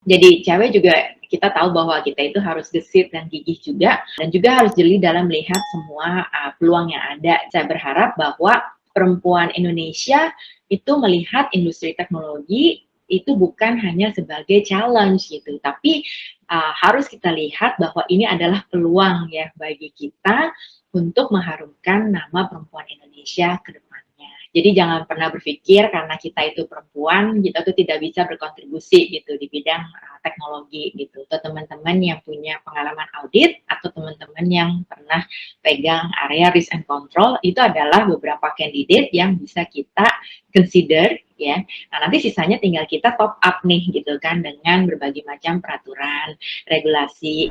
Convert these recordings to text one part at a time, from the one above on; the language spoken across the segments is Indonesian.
Jadi cewek juga kita tahu bahwa kita itu harus gesit dan gigih juga, dan juga harus jeli dalam melihat semua peluang yang ada. Saya berharap bahwa perempuan Indonesia itu melihat industri teknologi itu bukan hanya sebagai challenge gitu, tapi harus kita lihat bahwa ini adalah peluang ya bagi kita untuk mengharumkan nama perempuan Indonesia ke depannya. Jadi jangan pernah berpikir karena kita itu perempuan, kita tuh tidak bisa berkontribusi gitu di bidang teknologi gitu. Atau teman-teman yang punya pengalaman audit atau teman-teman yang pernah pegang area risk and control, itu adalah beberapa candidate yang bisa kita consider ya. Nah, nanti sisanya tinggal kita top up nih gitu kan dengan berbagai macam peraturan, regulasi.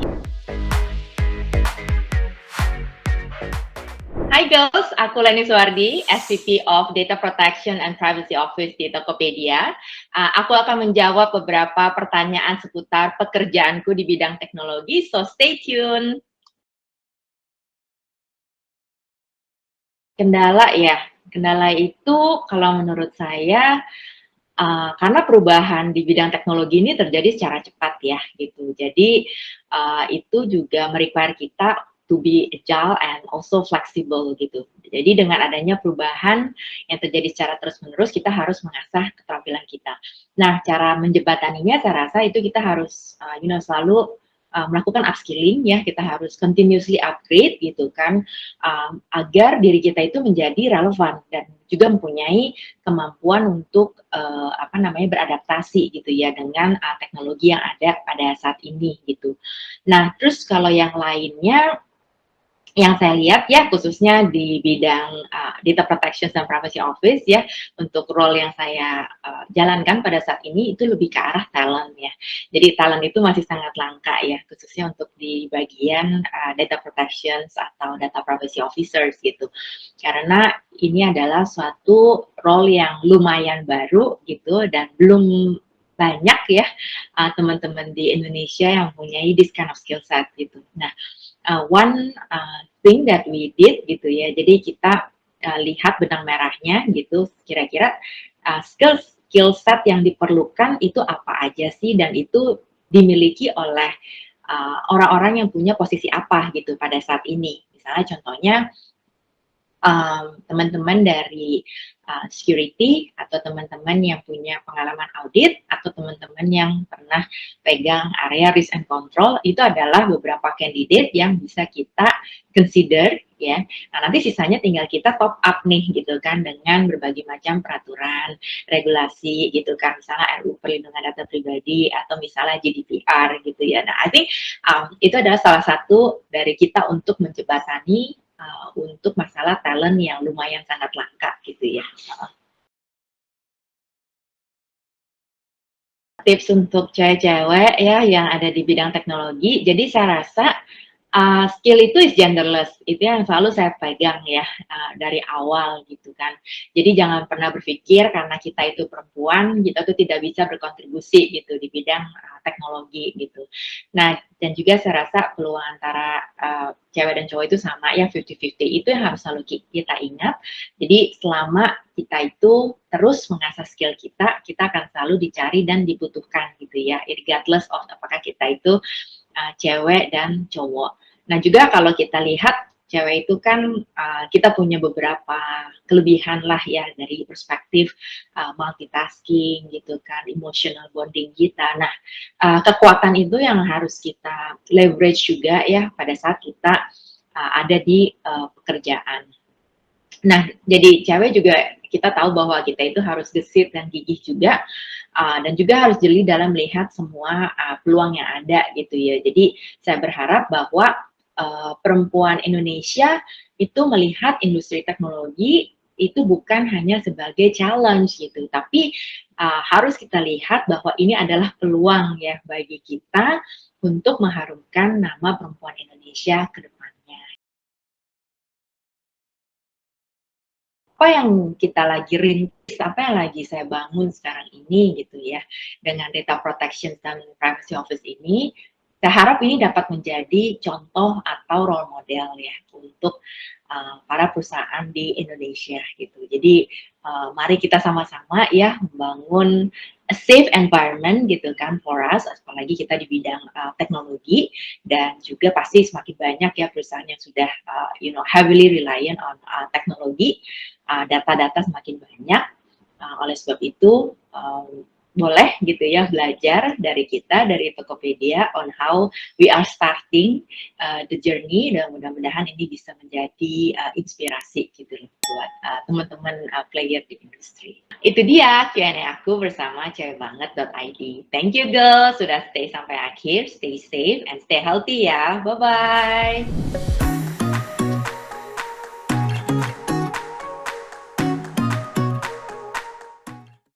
Hai girls, aku Leni Suwardi, SVP of Data Protection and Privacy Office di Tokopedia. Aku akan menjawab beberapa pertanyaan seputar pekerjaanku di bidang teknologi, so stay tune. Kendala ya, kendala itu kalau menurut saya karena perubahan di bidang teknologi ini terjadi secara cepat ya gitu. Jadi itu juga merequire kita to be agile and also flexible gitu. Jadi dengan adanya perubahan yang terjadi secara terus-menerus, kita harus mengasah keterampilan kita. Nah, cara menjembataninya saya rasa itu kita harus selalu melakukan upskilling ya, kita harus continuously upgrade gitu kan, agar diri kita itu menjadi relevan dan juga mempunyai kemampuan untuk beradaptasi gitu ya dengan teknologi yang ada pada saat ini gitu. Nah, terus kalau yang lainnya yang saya lihat ya khususnya di bidang data protection dan privacy office ya, untuk role yang saya jalankan pada saat ini itu lebih ke arah talent ya. Jadi talent itu masih sangat langka ya, khususnya untuk di bagian data protection atau data privacy officers gitu. Karena ini adalah suatu role yang lumayan baru gitu dan belum banyak ya teman-teman di Indonesia yang mempunyai this kind of skill set gitu. Nah, one thing that we did gitu ya. Jadi kita lihat benang merahnya gitu, kira-kira skill set yang diperlukan itu apa aja sih, dan itu dimiliki oleh orang-orang yang punya posisi apa gitu pada saat ini. Misalnya contohnya teman-teman dari security atau teman-teman yang punya pengalaman audit atau teman-teman yang pernah pegang area risk and control, itu adalah beberapa candidate yang bisa kita consider ya. Nah, nanti sisanya tinggal kita top up nih gitu kan dengan berbagai macam peraturan, regulasi gitu kan, misalnya RUU Perlindungan Data Pribadi atau misalnya GDPR gitu ya. Nah, I think itu adalah salah satu dari kita untuk menjembatani untuk masalah talent yang lumayan sangat langka gitu ya. Tips untuk cewek-cewek ya yang ada di bidang teknologi, jadi saya rasa skill itu is genderless, itu yang selalu saya pegang ya dari awal gitu kan. Jadi jangan pernah berpikir karena kita itu perempuan, kita tuh tidak bisa berkontribusi gitu di bidang teknologi gitu. Nah, dan juga saya rasa peluang antara cewek dan cowok itu sama ya, 50-50, itu yang harus selalu kita ingat. Jadi selama kita itu terus mengasah skill kita, kita akan selalu dicari dan dibutuhkan gitu ya, regardless of apakah kita itu cewek dan cowok. Nah, juga kalau kita lihat cewek itu kan kita punya beberapa kelebihan lah ya dari perspektif multitasking gitu kan, emotional bonding kita. Nah, kekuatan itu yang harus kita leverage juga ya pada saat kita ada di pekerjaan. Nah, jadi cewek juga kita tahu bahwa kita itu harus gesit dan gigih juga, dan juga harus jeli dalam melihat semua peluang yang ada gitu ya. Jadi saya berharap bahwa perempuan Indonesia itu melihat industri teknologi itu bukan hanya sebagai challenge gitu, tapi harus kita lihat bahwa ini adalah peluang ya bagi kita untuk mengharumkan nama perempuan Indonesia ke depannya. Apa yang kita lagi rintis, apa yang lagi saya bangun sekarang ini gitu ya, dengan data protection dan privacy office ini, Saya harap ini dapat menjadi contoh atau role model ya untuk para perusahaan di Indonesia gitu. Jadi mari kita sama-sama ya membangun a safe environment gitu kan for us, apalagi kita di bidang teknologi, dan juga pasti semakin banyak ya perusahaan yang sudah heavily reliant on teknologi, data-data semakin banyak. Oleh sebab itu boleh gitu ya belajar dari kita, dari Tokopedia on how we are starting the journey, dan mudah-mudahan ini bisa menjadi inspirasi gitu loh buat teman-teman player di industri. Itu dia Q&A aku bersama cewekbanget.id. Thank you girl sudah stay sampai akhir, stay safe and stay healthy ya. Bye bye.